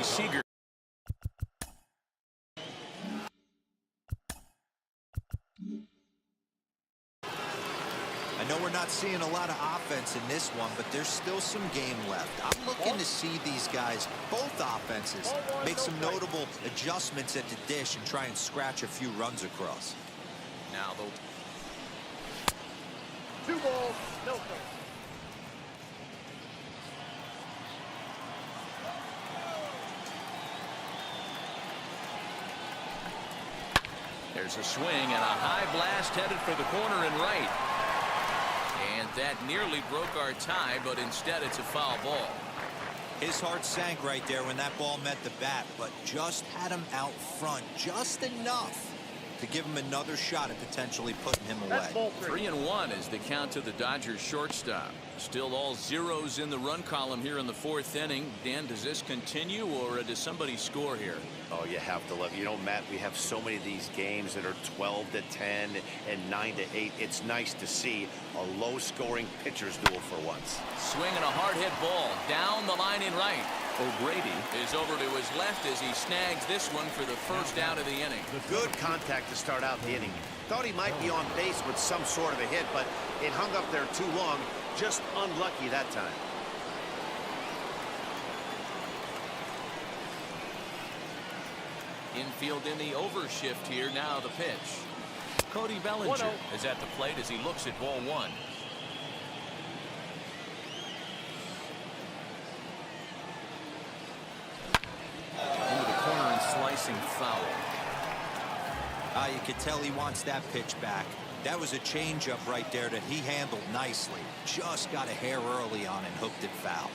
Seager. I know we're not seeing a lot of offense in this one, but there's still some game left. I'm looking to see these guys, both offenses, make some notable adjustments at the dish and try and scratch a few runs across. Now the 2 balls, no strikes. There's a swing and a high blast headed for the corner and right. And that nearly broke our tie, but instead it's a foul ball. His heart sank right there when that ball met the bat, but just had him out front just enough to give him another shot at potentially putting him away. 3-1 is the count to the Dodgers shortstop. Still all zeros in the run column here in the 4th inning. Dan, does this continue, or does somebody score here? Oh, you have to love. You know, Matt, we have so many of these games that are 12-10 and 9-8. It's nice to see a low-scoring pitcher's duel for once. Swinging a hard hit ball down the line in right. O'Grady is over to his left as he snags this one for the first out of the inning. Good contact to start out the inning. Thought he might be on base with some sort of a hit, but it hung up there too long. Just unlucky that time. Infield in the overshift here. Now the pitch. Cody Bellinger is at the plate as he looks at ball 1. Into the corner and slicing foul. You could tell he wants that pitch back. That was a changeup right there that he handled nicely. Just got a hair early on and hooked it foul.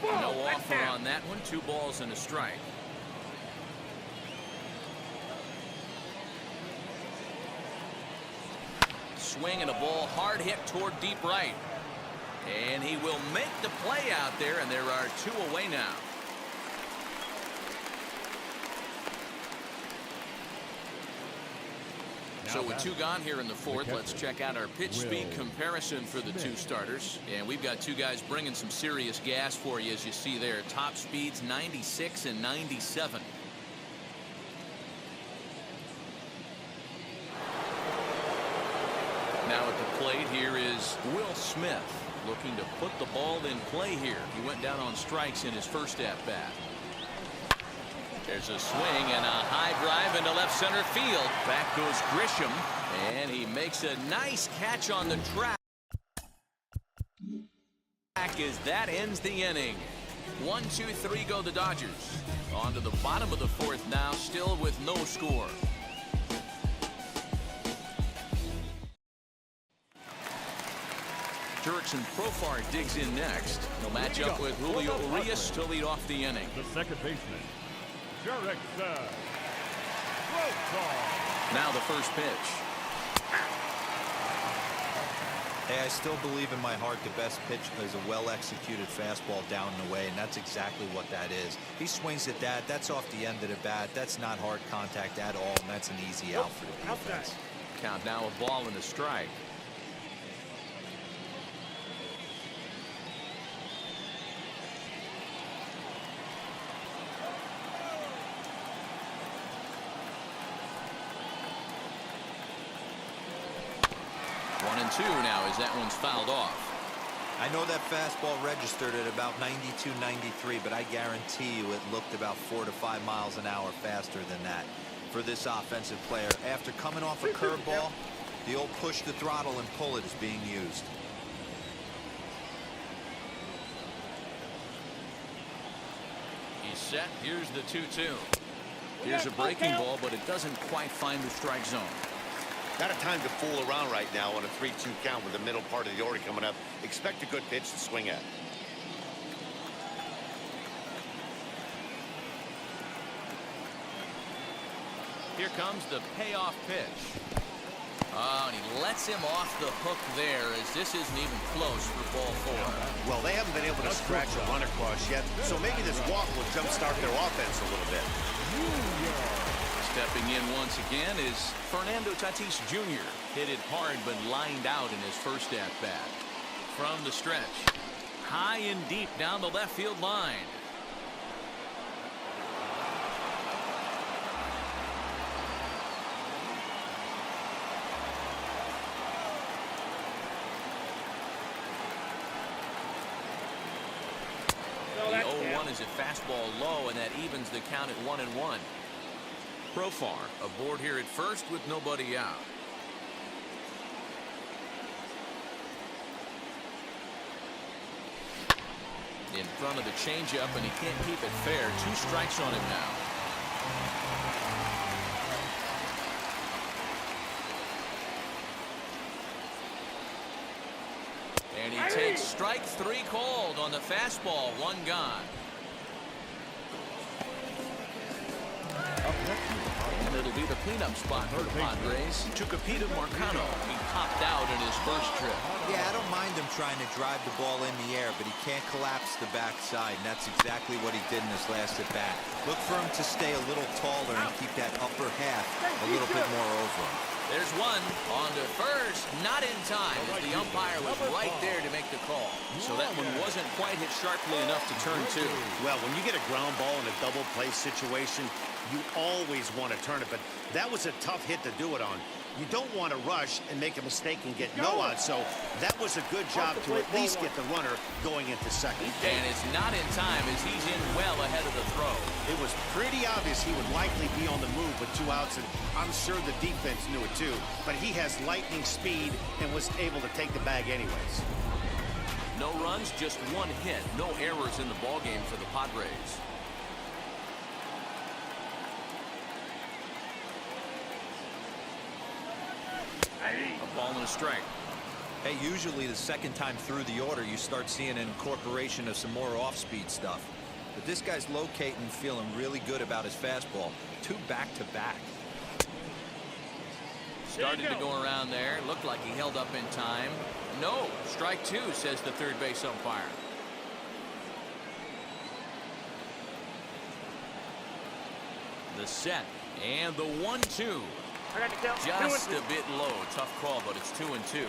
No offer on that one. 2 balls and a strike. Swing and a ball hard hit toward deep right. And he will make the play out there, and there are 2 away now. So with 2 gone here in the 4th, let's check out our pitch speed comparison for the 2 starters. And we've got 2 guys bringing some serious gas for you, as you see there. Top speeds 96 and 97. Now at the plate here is Will Smith, looking to put the ball in play here. He went down on strikes in his first at-bat. There's a swing and a high drive into left center field. Back goes Grisham, and he makes a nice catch on the track as that ends the inning. 1, 2, 3 go the Dodgers. On to the bottom of the 4th now, still with no score. Jurickson Profar digs in next. He'll match up with Julio Urias to lead off the inning. The second baseman, Jurickson Profar. Now the first pitch. Hey, I still believe in my heart the best pitch is a well-executed fastball down and away, and that's exactly what that is. He swings at that. That's off the end of the bat. That's not hard contact at all, and that's an easy out for the defense. Count now a ball and a strike. One and 2 now as that one's fouled off. I know that fastball registered at about 92, 93, but I guarantee you it looked about 4 to 5 miles an hour faster than that for this offensive player. After coming off a curveball, the old push the throttle and pull it is being used. He's set. Here's the 2-2. Here's a breaking ball, but it doesn't quite find the strike zone. Not a time to fool around right now on a 3-2 count with the middle part of the order coming up. Expect a good pitch to swing at. Here comes the payoff pitch. Oh, and he lets him off the hook there, as this isn't even close for ball 4. Well, they haven't been able to scratch a run across yet, so maybe this walk will jumpstart their offense a little bit. Stepping in once again is Fernando Tatis Jr. Hit it hard but lined out in his first at-bat. From the stretch. high and deep down the left field line. The 0-1 is a fastball low, and that evens the count at 1-1. Profar aboard here at first with nobody out. In front of the changeup, and he can't keep it fair. 2 strikes on him now. And he takes strike 3 called on the fastball. 1 gone. And it'll be the cleanup spot for the Padres. Tucupita Marcano. He popped out in his first trip. Yeah, I don't mind him trying to drive the ball in the air, but he can't collapse the backside, and that's exactly what he did in his last at bat. Look for him to stay a little taller and keep that upper half a little bit more over him. There's one on to first, not in time, as the umpire was right there to make the call. So that one wasn't quite hit sharply enough to turn 2. Well, when you get a ground ball in a double play situation, you always want to turn it, but that was a tough hit to do it on. You don't want to rush and make a mistake and get no out, so that was a good job to at least get the runner going into second. And it's not in time as he's in well ahead of the throw. It was pretty obvious he would likely be on the move with 2 outs, and I'm sure the defense knew it too, but he has lightning speed and was able to take the bag anyways. No runs, just 1 hit. No errors in the ballgame for the Padres. A ball and a strike. Hey, usually the second time through the order, you start seeing an incorporation of some more off-speed stuff. But this guy's locating, feeling really good about his fastball. 2 back-to-back. Started to go around there. Looked like he held up in time. No, strike 2, says the third base umpire. The set and the 1-2. Just a bit low. Tough call, but it's 2-2.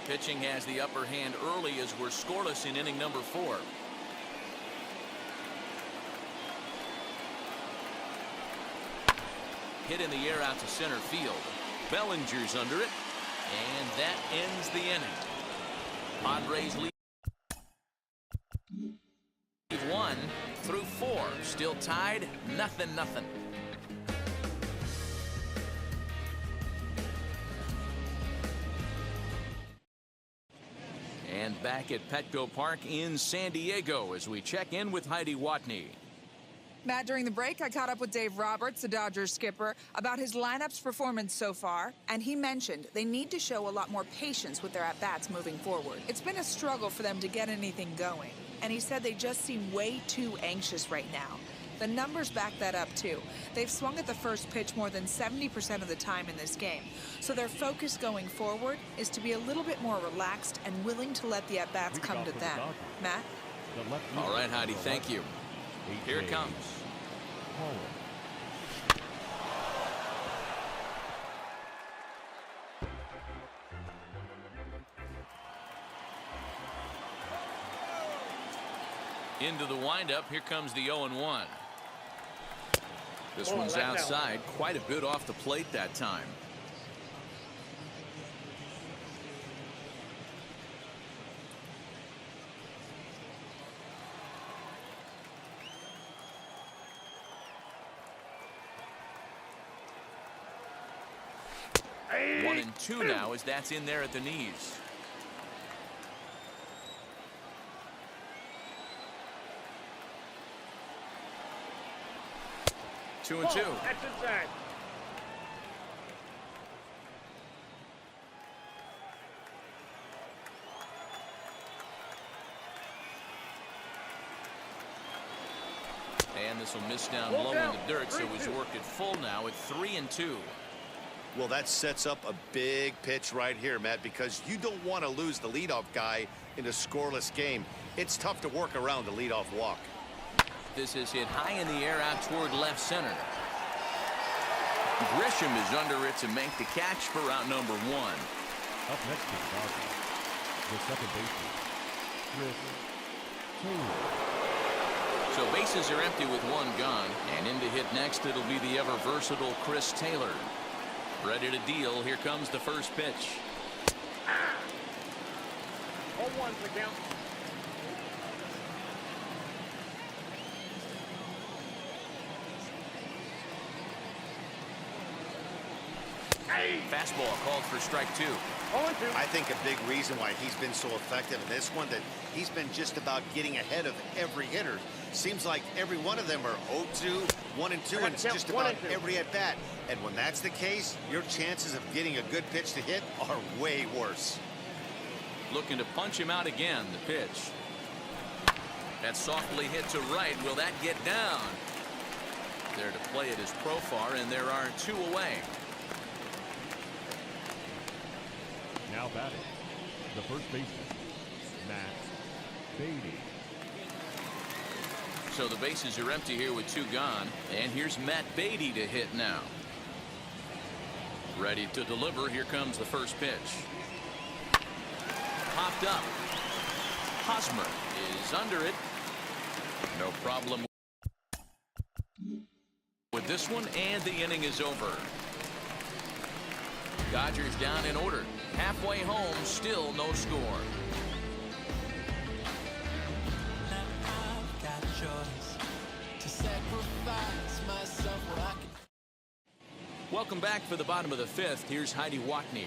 Pitching has the upper hand early as we're scoreless in inning number 4. Hit in the air out to center field. Bellinger's under it, and that ends the inning. Padres lead 1 through 4, still tied, 0-0. And back at Petco Park in San Diego as we check in with Heidi Watney. Matt, during the break, I caught up with Dave Roberts, the Dodgers skipper, about his lineup's performance so far, and he mentioned they need to show a lot more patience with their at-bats moving forward. It's been a struggle for them to get anything going, and he said they just seem way too anxious right now. The numbers back that up, too. They've swung at the first pitch more than 70% of the time in this game, so their focus going forward is to be a little bit more relaxed and willing to let the at-bats come to them. Matt? All right, Heidi, thank you. Here it comes. Into the windup. Here comes the 0-1. This one's outside, quite a bit off the plate that time. Hey. 1-2 now as that's in there at the knees. Two and 2. That's inside. And this will miss down low in the dirt, so he's worked it full now at 3-2. Well, that sets up a big pitch right here, Matt, because you don't want to lose the leadoff guy in a scoreless game. It's tough to work around the leadoff walk. This is hit high in the air out toward left center. Grisham is under it to make the catch for out number 1. Up next to the Padres, the second baseman, Chris Taylor. So bases are empty with 1 gone, and in to hit next it'll be the ever versatile Chris Taylor. Ready to deal. Here comes the first pitch. 0-1 the count. Fastball called for strike 2. 0-2. I think a big reason why he's been so effective in this one that he's been just about getting ahead of every hitter. Seems like every one of them are 0-2, 1-2, and it's just about every at bat. And when that's the case, your chances of getting a good pitch to hit are way worse. Looking to punch him out again. The pitch. That's softly hit to right. Will that get down? There to play it is Profar, and there are 2 away. Now batting, the first baseman, Matt Beatty. So the bases are empty here with 2 gone, and here's Matt Beatty to hit now. Ready to deliver. Here comes the first pitch. Popped up. Hosmer is under it. No problem with this one, and the inning is over. Dodgers down in order. Halfway home, still no score. Welcome back for the bottom of the 5th. Here's Heidi Watney.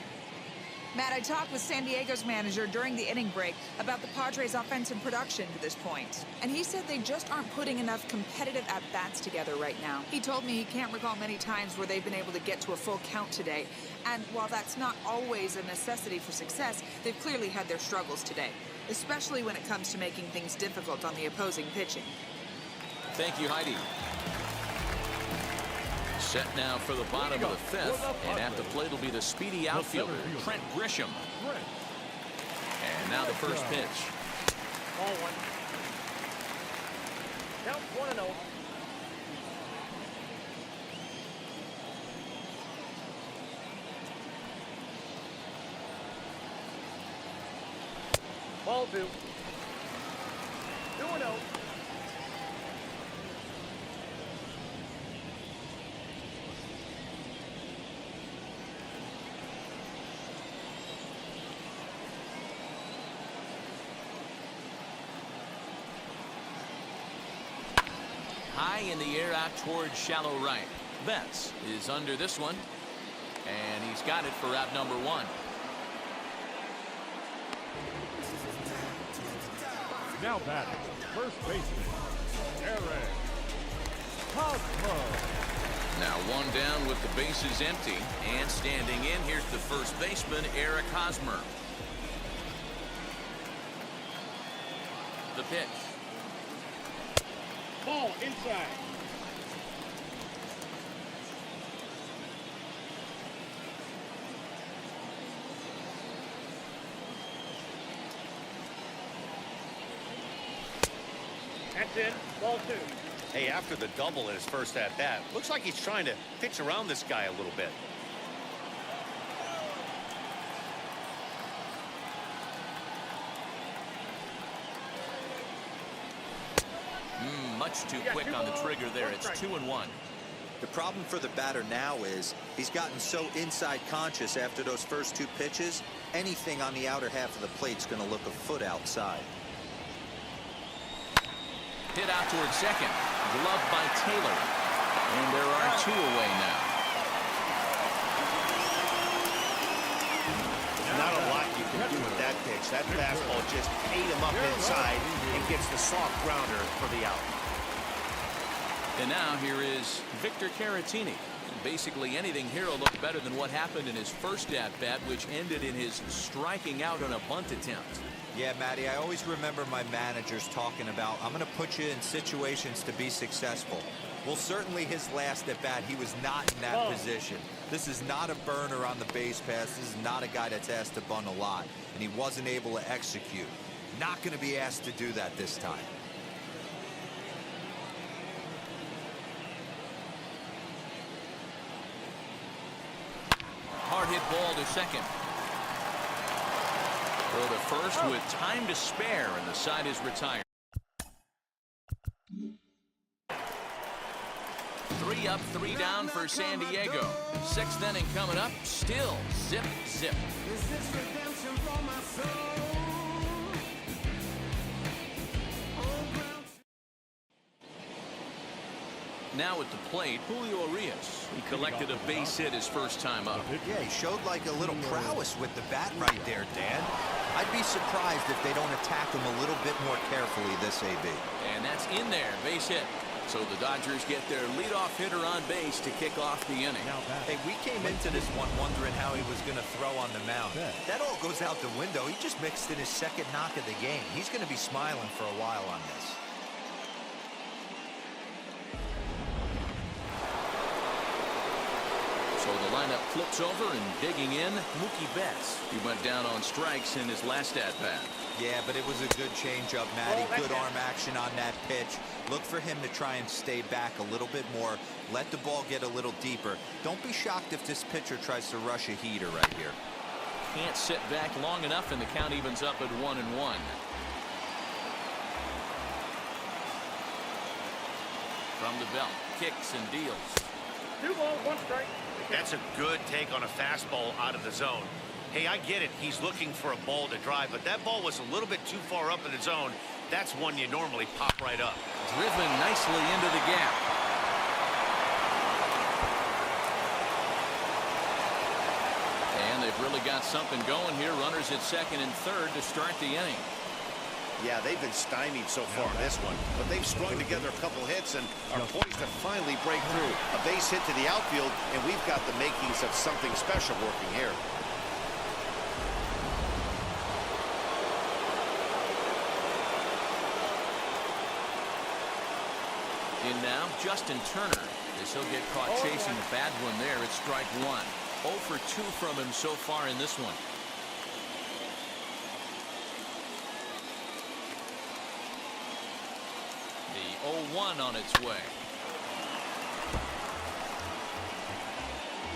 Matt, I talked with San Diego's manager during the inning break about the Padres' offensive production to this point. And he said they just aren't putting enough competitive at-bats together right now. He told me he can't recall many times where they've been able to get to a full count today. And while that's not always a necessity for success, they've clearly had their struggles today, especially when it comes to making things difficult on the opposing pitching. Thank you, Heidi. Set now for the bottom of the 5th, and at the plate will be the speedy outfielder, Trent Grisham. And now the first pitch. Ball 1. Count 1-0. Ball 2. 2-0. High in the air out towards shallow right. Betts is under this one, and he's got it for out number 1. Now batting, first baseman, Eric Hosmer. Now 1 down with the bases empty, and standing in, here's the first baseman, Eric Hosmer. The pitch. Ball inside. That's it. Ball 2. Hey, after the double in his first at-bat, looks like he's trying to pitch around this guy a little bit. Much too quick on the trigger there. It's 2-1. The problem for the batter now is he's gotten so inside conscious after those first 2 pitches, anything on the outer half of the plate's going to look a foot outside. Hit out towards second. Glove by Taylor. And there are 2 away now. Not a lot you can do with that pitch. That fastball just ate him up inside and gets the soft grounder for the out. And now here is Victor Caratini. Basically anything here will look better than what happened in his first at-bat, which ended in his striking out on a bunt attempt. Yeah, Matty, I always remember my managers talking about, I'm going to put you in situations to be successful. Well, certainly his last at-bat, he was not in that position. This is not a burner on the base pass. This is not a guy that's asked to bunt a lot, and he wasn't able to execute. Not going to be asked to do that this time. hit ball to second. Throw to first with time to spare, and the side is retired. 3 up, 3 down for San Diego. 6th inning coming up. Still zip, zip. Now at the plate, Julio Urias. He collected a base hit his first time up. Yeah, he showed like a little prowess with the bat right there, Dan. I'd be surprised if they don't attack him a little bit more carefully this AB. And that's in there, base hit. So the Dodgers get their leadoff hitter on base to kick off the inning. Hey, we came into this one wondering how he was going to throw on the mound. That all goes out the window. He just mixed in his second knock of the game. He's going to be smiling for a while on this. So the lineup flips over, and digging in, Mookie Betts. He went down on strikes in his last at-bat. Yeah, but it was a good changeup, Matty. Good arm action on that pitch. Look for him to try and stay back a little bit more. Let the ball get a little deeper. Don't be shocked if this pitcher tries to rush a heater right here. Can't sit back long enough, and the count evens up at 1-1. From the belt, kicks and deals. 2 balls, 1 strike. That's a good take on a fastball out of the zone. Hey, I get it. He's looking for a ball to drive, but that ball was a little bit too far up in the zone. That's one you normally pop right up. Driven nicely into the gap. And they've really got something going here. Runners at second and third to start the inning. Yeah, they've been stymied so far in this one, but they've strung together a couple hits and are poised to finally break through. A base hit to the outfield, and we've got the makings of something special working here. In now, Justin Turner. As he'll get caught chasing a bad one there. It's strike 1. 0 for 2 from him so far in this one. The 0-1 on its way.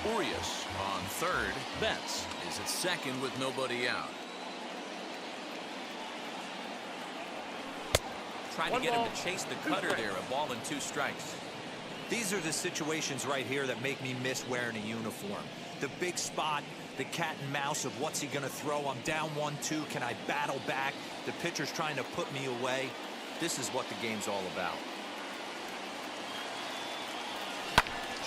Urias on third. Betts is at second with nobody out. Trying to get him to chase the cutter there. A ball and 2 strikes. These are the situations right here that make me miss wearing a uniform. The big spot, the cat and mouse of what's he going to throw. I'm down 1-2. Can I battle back? The pitcher's trying to put me away. This is what the game's all about.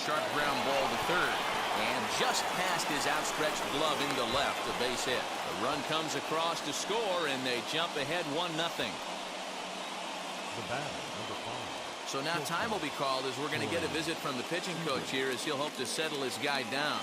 Sharp ground ball to third. And just past his outstretched glove into left. A base hit. The run comes across to score, and they jump ahead 1-0. The batter, number 5. So now time will be called as we're going to get a visit from the pitching coach here as he'll hope to settle his guy down.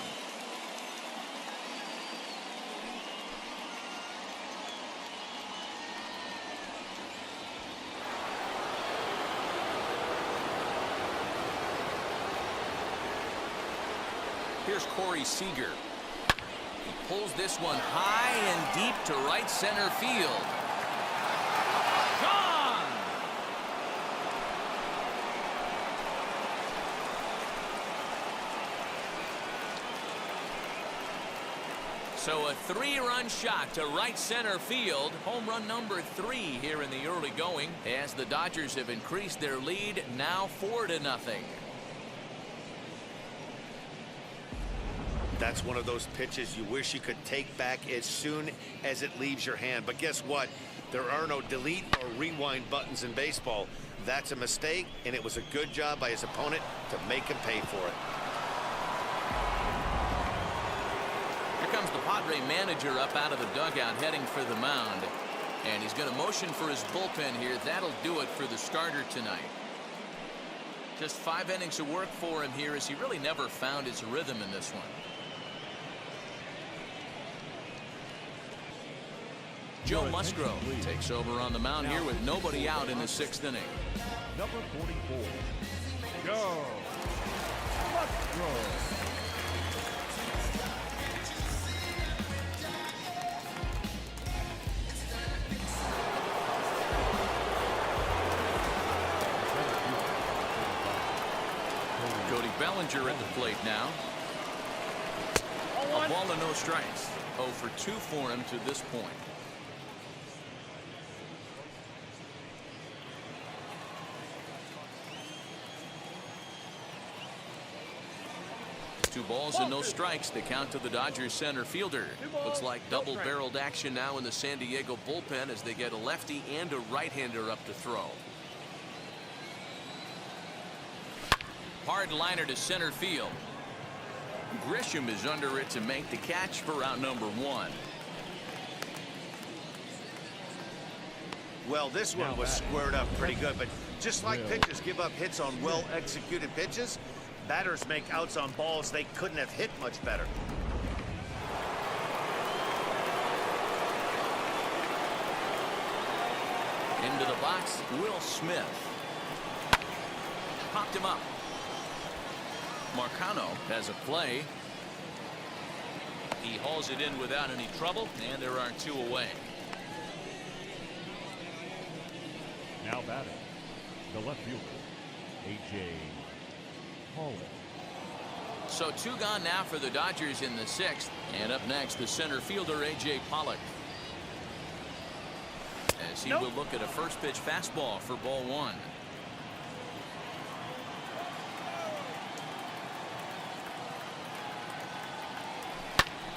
Here's Corey Seager. He pulls this one high and deep to right center field. Gone! So a 3-run shot to right center field. Home run number 3 here in the early going as the Dodgers have increased their lead now 4-0. That's one of those pitches you wish you could take back as soon as it leaves your hand. But guess what? There are no delete or rewind buttons in baseball. That's a mistake, and it was a good job by his opponent to make him pay for it. Here comes the Padre manager up out of the dugout heading for the mound. And he's going to motion for his bullpen here. That'll do it for the starter tonight. Just 5 innings of work for him here as he really never found his rhythm in this one. Joe Musgrove takes over on the mound here with nobody out in the 6th inning. Number 44. Joe Musgrove. Bellinger at the plate now. A Ball and no strikes. 0 for 2 for him to this point. Two balls and no strikes. The count to the Dodgers center fielder. Looks like double-barreled action now in the San Diego bullpen as they get a lefty and a right-hander up to throw. Hard liner to center field. Grisham is under it to make the catch for out number 1. Well, this one was squared up pretty good, but just like pitchers give up hits on well-executed pitches, batters make outs on balls they couldn't have hit much better. Into the box, Will Smith. Popped him up. Marcano has a play. He hauls it in without any trouble, and there are 2 away. Now batting, the left fielder, A.J. Pollock. So 2 gone now for the Dodgers in the 6th. And up next, the center fielder, A.J. Pollock. As he will look at a first pitch fastball for ball 1.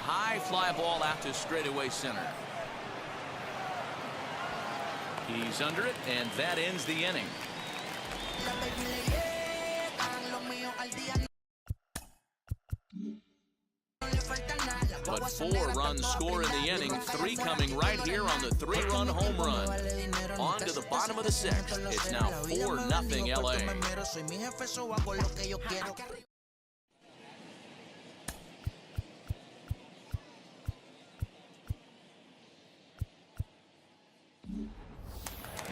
High fly ball out to straightaway center. He's under it, and that ends the inning. But 4 runs score in the inning, 3 coming right here on the 3-run home run. On to the bottom of the 6th. It's now 4-0 LA.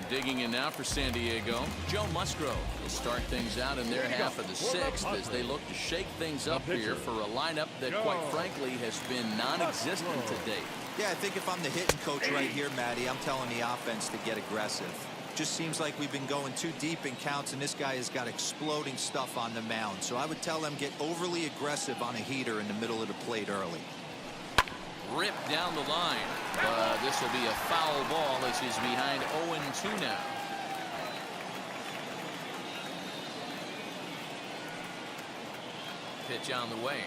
Digging in now for San Diego, Joe Musgrove will start things out in their half of the 6th as they look to shake things up here for a lineup that, quite frankly, has been non-existent to date. Yeah, I think if I'm the hitting coach right here, Matty, I'm telling the offense to get aggressive. Just seems like we've been going too deep in counts, and this guy has got exploding stuff on the mound. So I would tell them get overly aggressive on a heater in the middle of the plate early. Ripped down the line. This will be a foul ball as he's behind 0-2 now. Pitch on the way.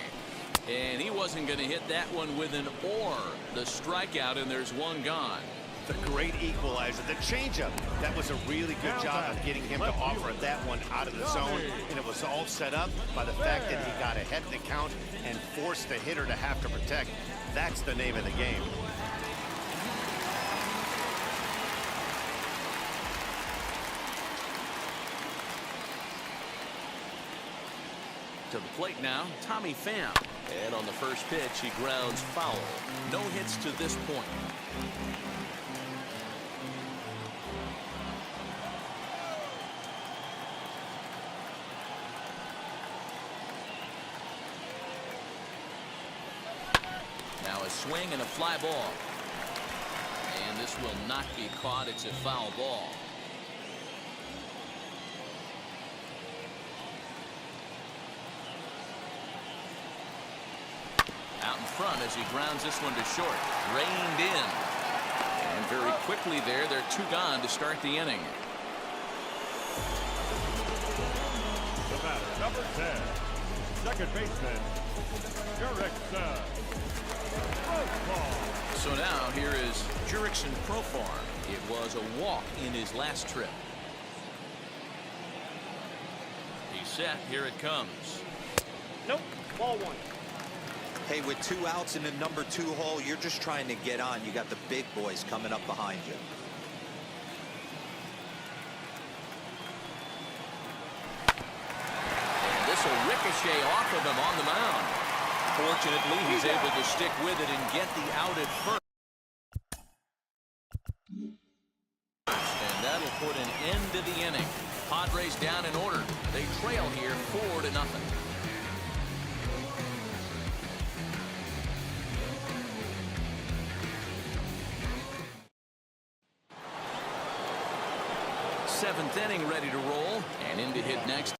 And he wasn't going to hit that one with an or. The strikeout, and there's 1 gone. The great equalizer, the changeup. That was a really good job of getting him to offer that one out of the zone. And it was all set up by the fact that he got ahead of the count and forced the hitter to have to protect. That's the name of the game. To the plate now, Tommy Pham. And on the first pitch, he grounds foul. No hits to this point. Now a swing and a fly ball. And this will not be caught. It's a foul ball. Out in front as he grounds this one to short. Reined in. And very quickly there, they're 2 gone to start the inning. The batter, number 10, second baseman, Jurickson Profar. So now here is Jurickson Profar. It was a walk in his last trip. He's set. Here it comes. Nope. Ball 1. Hey, with 2 outs in the number 2 hole, you're just trying to get on. You got the big boys coming up behind you. And this will ricochet off of him on the mound. Fortunately, he's able to stick with it and get the out at first. And that'll put an end to the inning. Padres down in order. They trail here 4-0. Seventh inning ready to roll, and in to hit next